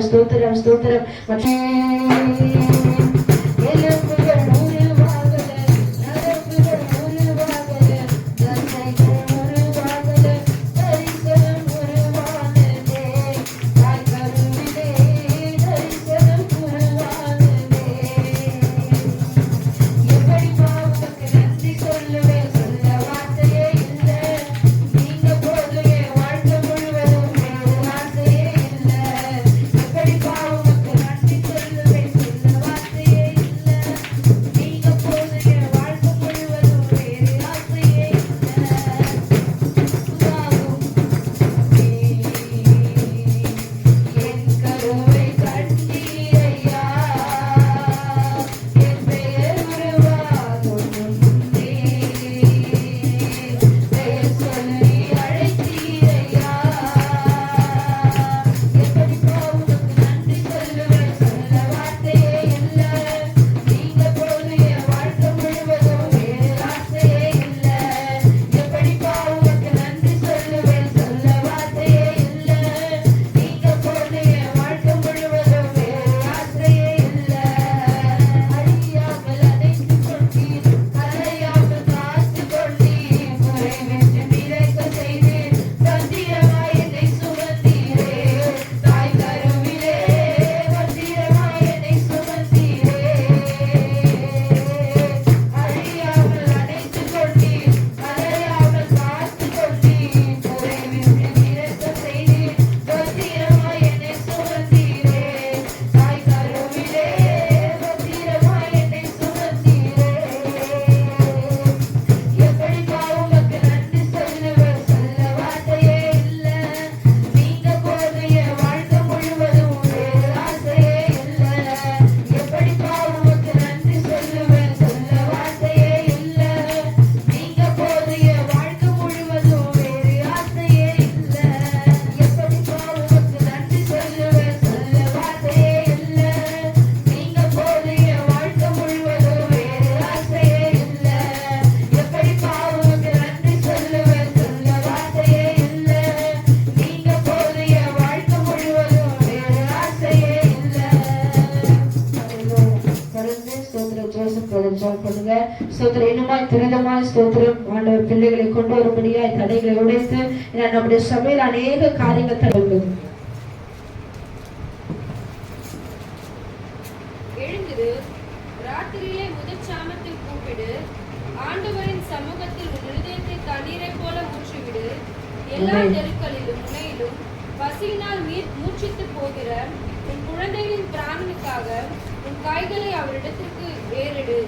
ஸ்தோத்திரம் ஸ்தோத்திரம். பிள்ளைகளை கொண்டு வரும்படியாய் தடைகளை உடைத்து நம்முடைய சபையில் அநேக காரியங்கள் தடுக்கிறது. எழுந்திரு, ராத்திரியிலே முதற் சாமத்தில் கூப்பிடு, ஆண்டவரின் சமூகத்தில் உன் இருதயத்தை தண்ணீரை போல ஊற்றிவிடு. எல்லா தெருக்களிலும் முனையிலும் பசியினால் மூச்சித்து போகிற உன் குழந்தைகளின் பிராணனுக்காக உன் கைகளை அவரிடத்திற்கு ஏறிடு.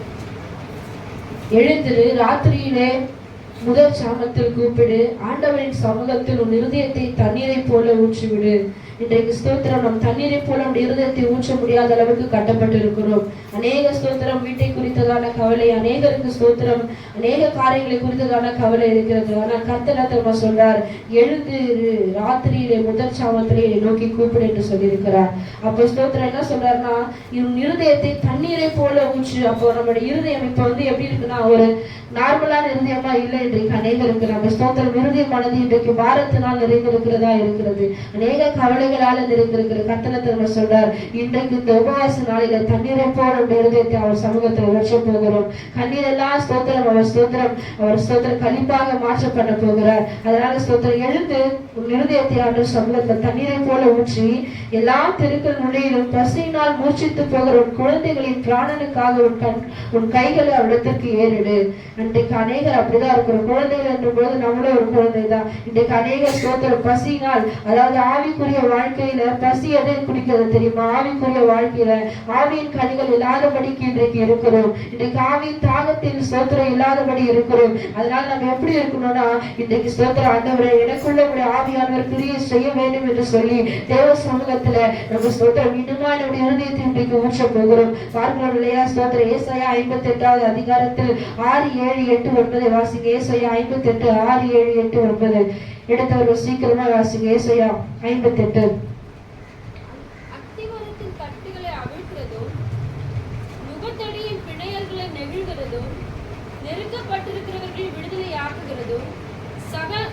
எழுந்திரு, ராத்திரியிலே முதல் சாமத்தில் கூப்பிடு, ஆண்டவரின் சமூகத்தில் உன் இருதயத்தை தண்ணீரை போல ஊற்றிவிடு. இன்றைக்கு ஸ்தோத்திரம், நம் தண்ணீரை போல நம்முடைய இருதயத்தை ஊற்ற முடியாத அளவுக்கு கட்டப்பட்டு இருக்கிறோம். அநேக ஸ்தோத்திரம் வீட்டை குறித்ததான கவலை, அநேகருக்கு ஸ்தோத்திரம் அநேக காரியங்களை குறித்ததான கவலை இருக்கிறது. ஆனால் கர்த்தர் சொல்றார், எழுந்து ராத்திரியிலே முதல் சாமத்திலே நோக்கி கூப்பிடு என்று சொல்லியிருக்கிறார். அப்போ ஸ்தோத்திரம் என்ன சொல்றாருன்னா, இவன் இருதயத்தை தண்ணீரை போல ஊற்று. அப்போ நம்மளுடைய இருதயம் இப்ப எப்படி இருக்குன்னா, ஒரு நார்மலான இருதயமா இல்லை. இன்றைக்கு அநேகருக்கு நம்ம ஸ்தோத்திரம் இருதயமானது இன்றைக்கு பாரத்தினால் நிறைந்திருக்கிறதா இருக்கிறது, அநேக கவலைகளால நிறைந்திருக்கிறது. கர்த்தர் சொல்றார், இன்றைக்கு இந்த உபவாச நாளில தண்ணீரை போல இருதயத்தை அவர் சமூகத்தில் ஊற்ற போகிறோம். கண்ணீர் எல்லாம் ஸ்தோத்திரம் அவர் ஸ்தோத்திரம் கழிப்பாக மாற்றப்பட போகிறார். அதனால ஸ்தோத்திரம், எழுந்து உன் இருதயத்தை அவர் சமூகத்தில் தண்ணீரை போல ஊற்றி எல்லா தெருக்கள் முனையிலும் பசியினால் மூர்ச்சித்து போகிற உன் குழந்தைகளின் பிராணனுக்காக உன் கைகளை அவரிடத்திற்கு ஏறிடு. இன்றைக்கு அநேகர் அப்படிதான் இருக்கிறோம். குழந்தைகள் என்ற போது நம்மளும் ஒரு குழந்தை தான். இன்றைக்கு அநேக ஸ்தோத்திரம் பசியினால், அதாவது ஆவிக்குரிய வாழ்க்கையில பசி எதை குடிக்கிறது தெரியுமா? ஆவிக்குரிய வாழ்க்கையில ஆவியின் கனிகள் இல்லாதபடிக்கு இன்றைக்கு இருக்கிறோம். இன்றைக்கு ஆவியின் தாகத்தில் ஸ்தோத்திரம் இல்லாதபடி இருக்கிறோம். அதனால நம்ம எப்படி இருக்கணும்னா, இன்றைக்கு ஸ்தோத்திரம், ஆண்டவரே எனக்குள்ள உடைய ஆவியானவர் கிரியை செய்ய வேண்டும் என்று சொல்லி தேவ சமூகத்துல நம்ம ஸ்தோத்திரம் இன்னுமா நம்முடைய இருதயத்தை இன்றைக்கு ஊற்ற போகிறோம். பார்க்கிறோம் இல்லையா? ஸ்தோத்திரம் ஏசாயா 58வது அதிகாரத்தில் 6, 7, 8, 9 வாசிங்க. ஏசாயா 58, 6, 7, 8, 9 எடுத்தவர்கள் சீக்கிரமா வாசிங்க. ஏசாயா 58. அத்திமரத்தின் கட்டுகளை அவிழ்க்கிறதும் நுகத்தடியின் பிணையல்களை நெகிழ்கிறதும் நெருக்கப்பட்டிருக்கிறவர்களை விடுதலை ஆக்குகிறதும் சகல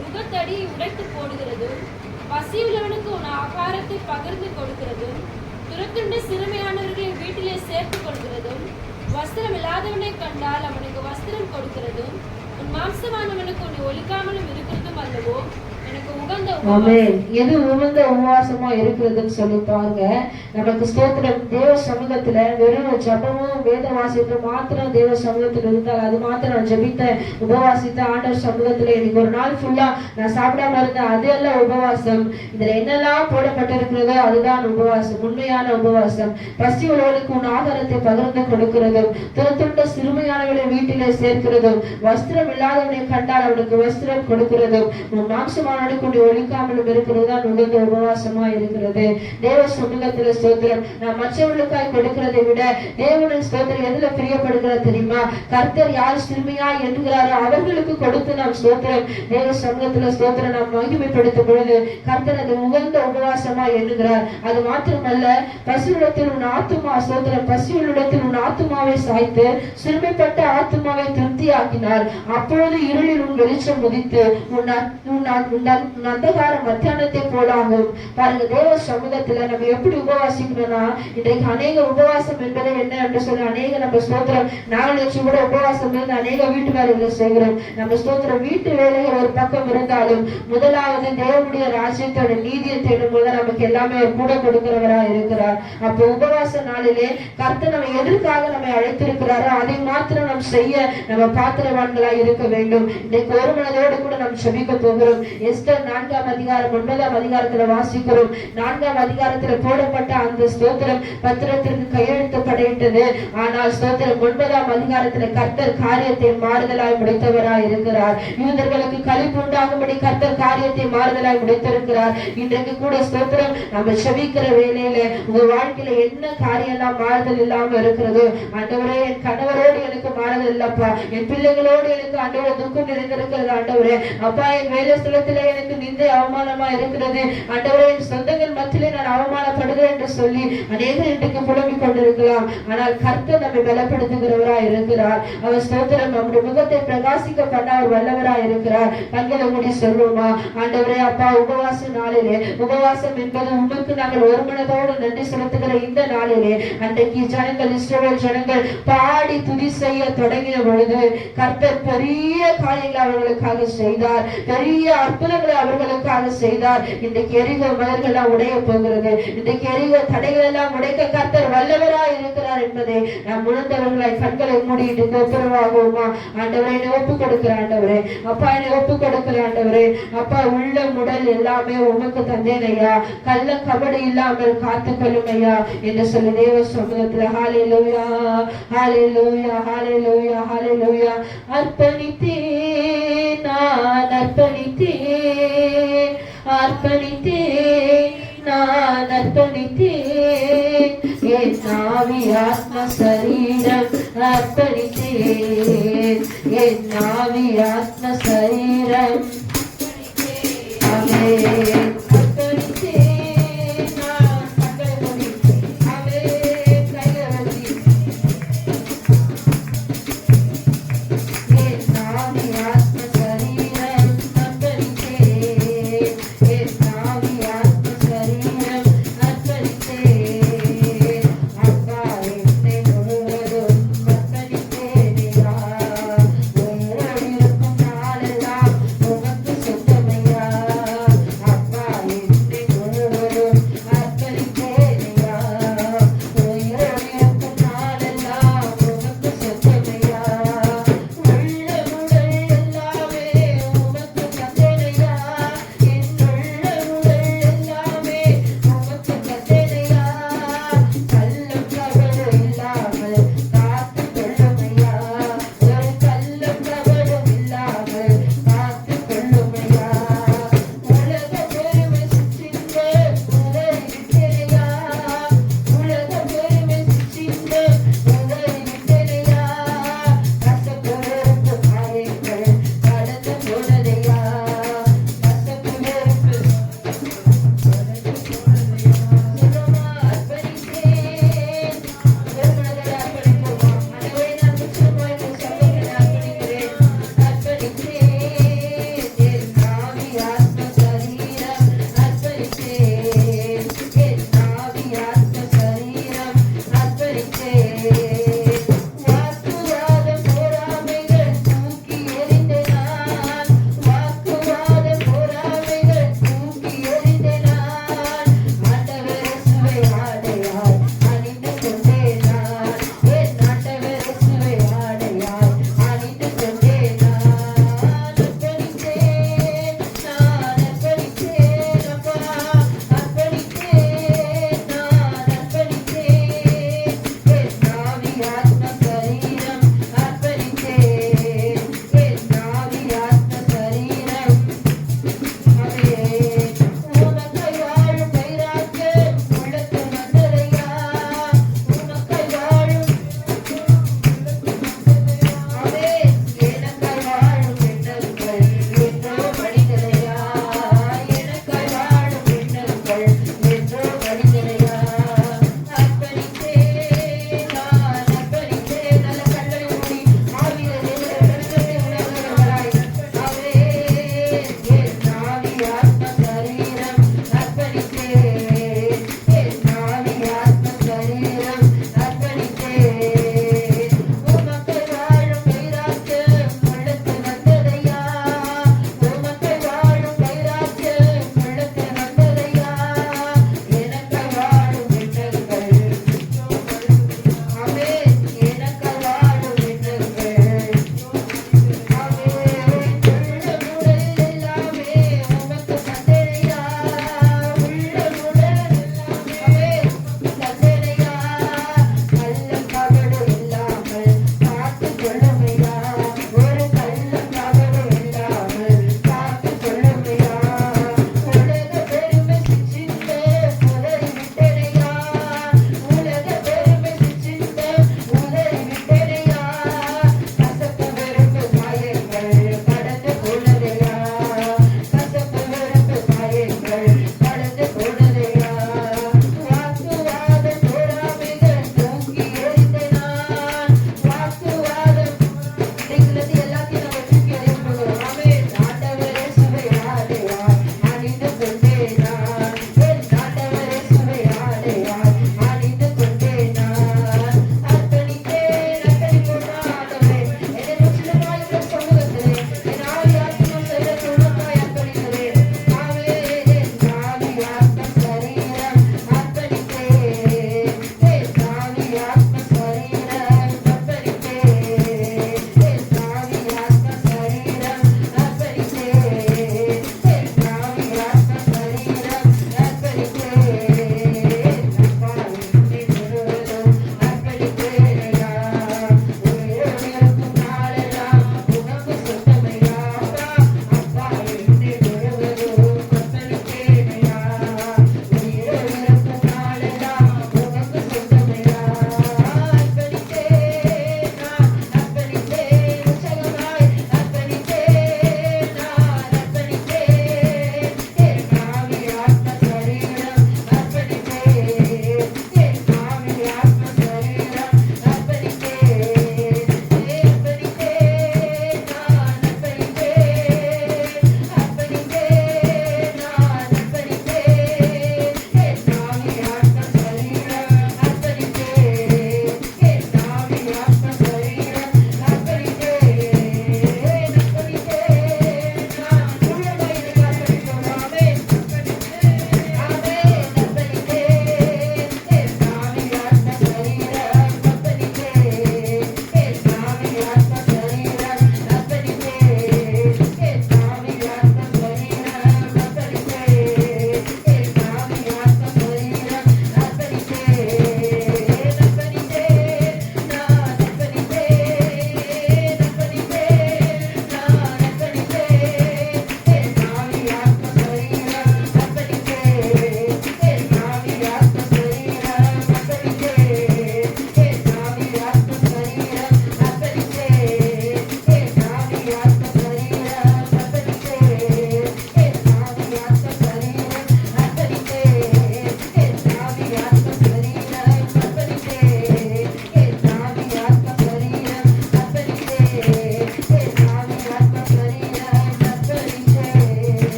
நுகத்தடியை உடைத்து போடுகிறதும் பசியுள்ளவனுக்கு உன் ஆகாரத்தை பகிர்ந்து கொடுக்கிறதும், துரத்துண்ட சிறுமையானவர்களை வீட்டிலே சேர்த்துக் கொள்கிறதும், வஸ்திரம் இல்லாதவனை கண்டால் அவனுக்கு வஸ்திரம் கொடுக்கிறதும், உன் மாம்சமானவனுக்கு உன்னை ஒலிக்காமலும் இருக்கிறதும் அல்லவோ எனக்கு உகந்த ஆமென். எது உகந்த உபவாசமா இருக்கிறதுன்னு சொல்லி பாருங்க. நமக்கு ஸ்தோத்திரம். தேவ சமூகத்துல வெறும் ஜபமும் வேத வாசிப்பும் மாத்திரம் தேவ சமூகத்துல இருந்தால் அது மாத்திரம் ஜபித்த உபவாசித்த ஆண்டவர் சமூகத்துல இன்னைக்கு ஒரு நாள் ஃபுல்லா நான் சாப்பிடாம இருந்தேன், அது எல்லாம் உபவாசம். இதுல என்னெல்லாம் போடப்பட்டிருக்கிறதோ அதுதான் உபவாசம், உண்மையான உபவாசம். பசி உள்ளவனுக்கு உன் ஆதாரத்தை பகிர்ந்து கொடுக்கிறதும், துரத்துண்ட சிறுமையானவர்களை வீட்டிலே சேர்க்கிறதும், வஸ்திரம் இல்லாதவனை கண்டால் அவனுக்கு வஸ்திரம் கொடுக்கிறதும், உன் மாம்சமானவனுக்கு ஒழிக்காமலும் இருக்கிறது தான் உகந்த உபவாசமா இருக்கிறது. தேவ சமூகத்துல ஸ்தோத்திரம். நான் மற்றவர்களுக்காய் கொடுக்கிறதை விட தேவனுடைய ஸ்தோத்திரம் எதுல பிரியப்படுகிறது தெரியுமா? கர்த்தர் யார் சிறுமையா என்கிறாரோ அவர்களுக்கு கொடுத்து நாம் ஸ்தோத்திரம் தேவ சமூகத்துல ஸ்தோத்திரம் நாம் மகிமைப்படுத்தும் பொழுது கர்த்தர் அது உகந்த உபவாசமா எண்ணுகிறார். அது மாத்திரமல்ல, பசியுள்ளத்தில் உன் ஆத்துமா ஸ்தோத்திரம், பசியுள்ளிடத்தில் உன் ஆத்துமாவை சாய்த்து சிறுமைப்பட்ட ஆத்துமாவை திருப்தியாக்கினார். அப்பொழுது இருளில் உன் வெளிச்சம் உதித்து உன் அந்தகார மத்தியானத்தை போலாகும். பாருங்க, தேவ சமூகத்துல நம்ம எப்படி உபவாசிக்கணும்னா, இன்றைக்கு அநேக உபவாசம் என்பதை என்ன என்று சொல்லி அநேக நம்ம ஸ்தோத்திரம் நாலு லட்சம் கூட உபவாசம் இருந்து அநேக வீட்டு வேலைகளை செய்கிறோம். நம்ம ஸ்தோத்திரம் வீட்டு வேலைகள் ஒரு பக்கம் இருந்தாலும் முதலாவது தேவனுடைய ராஜ்யத்தோட நீதியை தேடும் போது நமக்கு எல்லாமே அவர் கூட கொடுக்கிறவரா இருக்கிறார். அப்போ உபவாச நாளிலே கர்த்தர் நம்ம எதற்காக நம்மை அழைத்திருக்கிறாரோ அதை மாத்திரம் நாம் செய்ய நம்ம பாத்திரவான்களா இருக்க வேண்டும். இன்னைக்கு ஒரு மனதோடு கூட நாம் செபிக்க போகிறோம். எஸ்தர் 4ஆம் அதிகாரம் 9ஆம் அதிகாரத்துல வாசிக்கிறோம். 4ஆம் அதிகாரத்துல போடப்பட்ட அந்த ஸ்தோத்திரம் பத்திரத்திற்கு கையெழுத்தப்படையிட்டது. ஆனால் ஸ்தோத்திரம் 9ஆம் அதிகாரத்துல கர்த்தர் காரியத்தை மாறுதலாய் முடித்தவராய் இருக்கிறார். யூதர்களுக்கு களிப்பு உண்டாகும்படி கர்த்தர் காரியத்தை மாறுதலாய் முடித்திருக்கிறார். இன்றைக்கு கூட ஸ்தோத்திரம் நம்ம செபிக்கிற வேலையில உங்க வாழ்க்கையில என்ன காரியம் எல்லாம் மாறுதல் இல்லாம இருக்கிறதோ, ஆண்டவரே என் கணவரோடு எனக்கு மாறுதல் இல்லப்பா, என் பிள்ளைகளோடு எனக்கு ஆண்டவரை துக்கம் நிறைந்திருக்கிறது ஆண்டவரே, அப்பா என் வேலை ஸ்தலத்திலே எனக்கு நிந்தை அவமானமா இருக்கிறது ஆண்டவரே, என் சொந்தங்கள் மத்தியிலே நான் அவமானப்படுகிறேன் என்று சொல்லி அநேகர் இன்றைக்கு புலம்பிக் கொண்டிருக்கலாம். ஆனால் கர்த்தர் நம்மை பலப்படுத்துகிறவராய் இருக்கிறார். அவர் ஸ்தோத்திரம் நம்முடைய முகத்தை பிரகாசிக்க பண்ண அவர் வல்லவராய் இருக்கிறார். கண்களை மூடி சொல்லுவோமா? ஆண்டவரே அப்பா, உபவாச நாளிலே, உபவாசம் என்பது உமக்கு நாங்கள் ஒரு மனதோடு நன்றி செலுத்துகிற இந்த நாளிலே அன்றைக்கு ஜனங்கள் இஸ்ரவேல் ஜனங்கள் பாடி துதி செய்ய தொடங்கின பொழுது கர்த்தர் பெரிய காரியங்களை அவர்களுக்காக செய்தார், பெரிய அற்புதங்களை அவர்களுக்காக செய்தார். இன்றைக்கு எரிகோ மலர்கள் உடைய போகிறது. இன்றைக்கு எரிகோ தடைகள் எல்லாம் உடைக்க கர்த்தர் வல்லவராய் இருக்கிறார் என்பதை நாம் உணர்ந்தவர்களாய் கண்களை மூடிட்டு ஒப்புரவாகுவோமா? ஆண்டவரை என்னை ஒப்பு கொடுக்கிற ஆண்டவரே, அப்பா என்னை ஒப்பு கொடுக்கிற ஆண்டவரே, அப்பா உள்ள உடல் எல்லாமே உமக்கு தந்தேன் ஐயா, கள்ள கபடி இல்லாமல் காத்துக் கொள்ளும் ஐயா என்று சொல்லி தேவ சமூகத்துல ஹல்லேலூயா ஹல்லேலூயா ஹல்லேலூயா ஹல்லேலூயா அர்ப்பணித்தேன், நான் அர்ப்பணித்தேன், அர்ப்பணித்தேன், நான் அர்ப்பணித்தேன், என் ஆவி ஆத்ம சரீரம் அர்ப்பணித்தேன், என் ஆவி ஆத்ம சரீரம் ஆமென் அர்ப்பணித்தேன். நான் கண்களை ஆமென் கைகளை வச்சு என் ஆவி ஆத்ம சரீரம் அர்ப்பணித்தேன், என் ஆவி ஆத்ம சரீரம் அர்ப்பணித்தேன். அப்பா என்னை முழுவதும் அர்ப்பணித்தேன் ஐயா, உயிரோடு இருக்கும் நாளெல்லாம் உமக்கு சொந்தமையா. அப்பா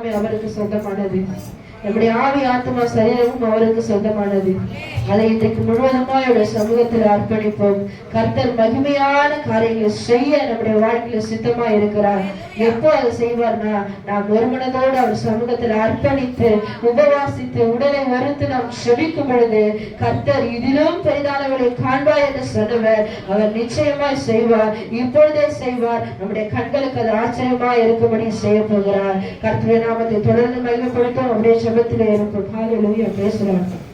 எல்லாமே அவருக்கு சொந்தமானது. நம்முடைய ஆவி ஆத்மா சரீரமும் அவருக்கு சொந்தமானது. அதை இன்றைக்கு முழுவதுமா அவருடைய சமூகத்தில் அர்ப்பணிப்போம். கர்த்தர் மகிமையான காரியங்களை செய்ய நம்முடைய வாழ்க்கையில சித்தமா இருக்கிறார். எப்போ அதை செய்வார்னா, நாம் ஒருமனதோடு அவர் சமூகத்தில் அர்ப்பணித்து உபவாசித்து உடலை வருத்து நாம் செபிக்கும் பொழுது கர்த்தர் இதிலும் பெரிதானவர்களை காண்பார் என்று சொன்னவர் அவர் நிச்சயமாய் செய்வார். இப்பொழுதே செய்வார். நம்முடைய கண்களுக்கு அது ஆச்சரியமா இருக்கும்படி செய்ய போகிறார். கர்த்தருடைய நாமத்தை தொடர்ந்து மகிமைப்படுத்தும். அப்படியே ஜெபத்திலே இருக்கும். ஹல்லேலூயா. பேசுறாங்க.